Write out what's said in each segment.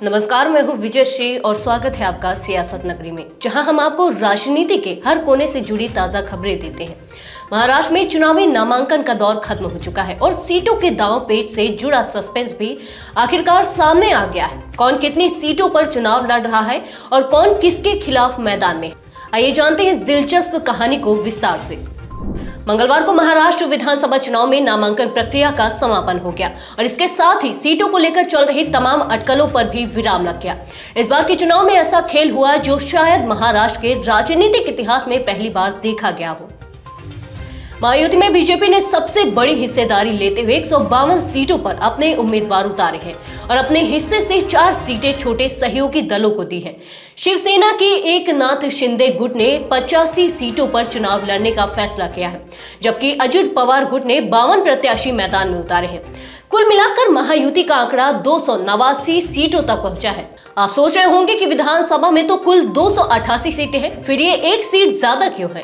नमस्कार, मैं हूँ विजय श्री और स्वागत है आपका सियासत नगरी में, जहां हम आपको राजनीति के हर कोने से जुड़ी ताजा खबरें देते हैं। महाराष्ट्र में चुनावी नामांकन का दौर खत्म हो चुका है और सीटों के दांव पेच से जुड़ा सस्पेंस भी आखिरकार सामने आ गया है। कौन कितनी सीटों पर चुनाव लड़ रहा है और कौन किसके खिलाफ मैदान में। आइए जानते हैं इस दिलचस्प कहानी को विस्तार से। मंगलवार को महाराष्ट्र विधानसभा चुनाव में नामांकन प्रक्रिया का समापन हो गया और इसके साथ ही सीटों को लेकर चल रही तमाम अटकलों पर भी विराम लग गया। इस बार के चुनाव में ऐसा खेल हुआ जो शायद महाराष्ट्र के राजनीतिक इतिहास में पहली बार देखा गया हो। महायुति में बीजेपी ने सबसे बड़ी हिस्सेदारी लेते हुए 152 सीटों पर अपने उम्मीदवार उतारे हैं और अपने हिस्से से 4 सीटें छोटे सहयोगी दलों को दी हैं। शिवसेना की एकनाथ शिंदे गुट ने 85 सीटों पर चुनाव लड़ने का फैसला किया है, जबकि अजित पवार गुट ने 52 प्रत्याशी मैदान में उतारे हैं। कुल मिलाकर महायुति का आंकड़ा 289 सीटों तक पहुंचा है। आप सोच रहे होंगे कि विधानसभा में तो कुल 288 सीटें हैं, फिर ये एक सीट ज्यादा क्यों है।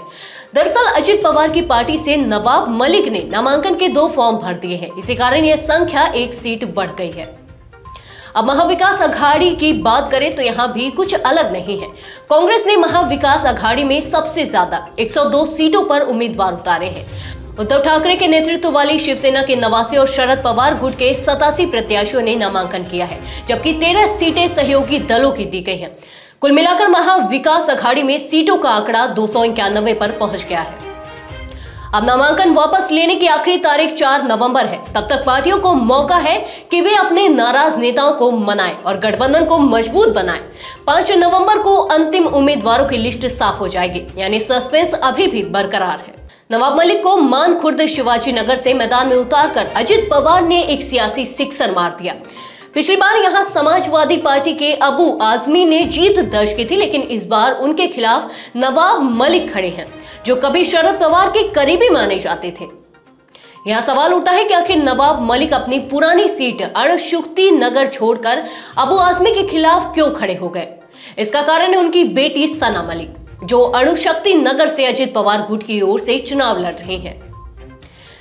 दरअसल अजित पवार की पार्टी से नवाब मलिक ने नामांकन के 2 फॉर्म भर दिए हैं, इसी कारण यह संख्या 1 सीट बढ़ गई है। अब महाविकास अघाड़ी की बात करें तो यहाँ भी कुछ अलग नहीं है। कांग्रेस ने महाविकास अघाड़ी में सबसे ज्यादा 102 सीटों पर उम्मीदवार उतारे हैं। उद्धव ठाकरे के नेतृत्व वाली शिवसेना के 89 और शरद पवार गुट के 87 प्रत्याशियों ने नामांकन किया है, जबकि 13 सीटें सहयोगी दलों की दी गई हैं। कुल मिलाकर महाविकास अघाड़ी में सीटों का आंकड़ा 291 पर पहुंच गया है। अब नामांकन वापस लेने की आखिरी तारीख 4 नवंबर है। तब तक पार्टियों को मौका है कि वे अपने नाराज नेताओं को मनाएं और गठबंधन को मजबूत बनाएं। 5 नवंबर को अंतिम उम्मीदवारों की लिस्ट साफ हो जाएगी, यानी सस्पेंस अभी भी बरकरार है। नवाब मलिक को मानखुर्द शिवाजी नगर से मैदान में उतारकर अजित पवार ने एक सियासी सिक्सर मार दिया। पिछली बार यहां समाजवादी पार्टी के अबू आजमी ने जीत दर्ज की थी, लेकिन इस बार उनके खिलाफ नवाब मलिक खड़े हैं, जो कभी शरद पवार के करीबी माने जाते थे। यहां सवाल उठता है कि आखिर नवाब मलिक अपनी पुरानी सीट अणुशक्ति नगर छोड़कर अबू आजमी के खिलाफ क्यों खड़े हो गए। इसका कारण है उनकी बेटी सना मलिक, जो अणुशक्ति नगर से अजित पवार गुट की ओर से चुनाव लड़ रही हैं।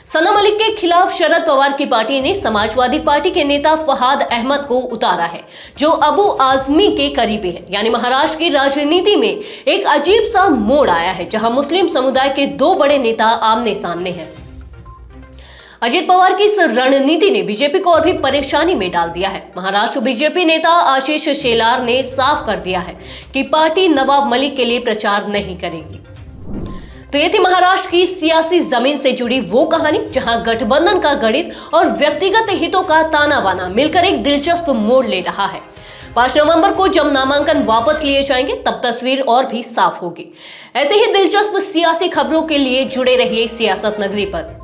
सना मलिक के खिलाफ शरद पवार की पार्टी ने समाजवादी पार्टी के नेता फहाद अहमद को उतारा है, जो अबू आजमी के करीबी है। यानी महाराष्ट्र की राजनीति में एक अजीब सा मोड़ आया है, जहां मुस्लिम समुदाय के 2 बड़े नेता आमने सामने हैं। अजित पवार की इस रणनीति ने बीजेपी को और भी परेशानी में डाल दिया है। महाराष्ट्र बीजेपी नेता आशीष शेलार ने साफ कर दिया है कि पार्टी नवाब मलिक के लिए प्रचार नहीं करेगी। तो ये थी महाराष्ट्र की सियासी जमीन से जुड़ी वो कहानी, जहां गठबंधन का गणित और व्यक्तिगत हितों का ताना बाना मिलकर एक दिलचस्प मोड़ ले रहा है। 5 नवंबर को जब नामांकन वापस लिए जाएंगे, तब तस्वीर और भी साफ होगी। ऐसे ही दिलचस्प सियासी खबरों के लिए जुड़े रहिए सियासत नगरी पर।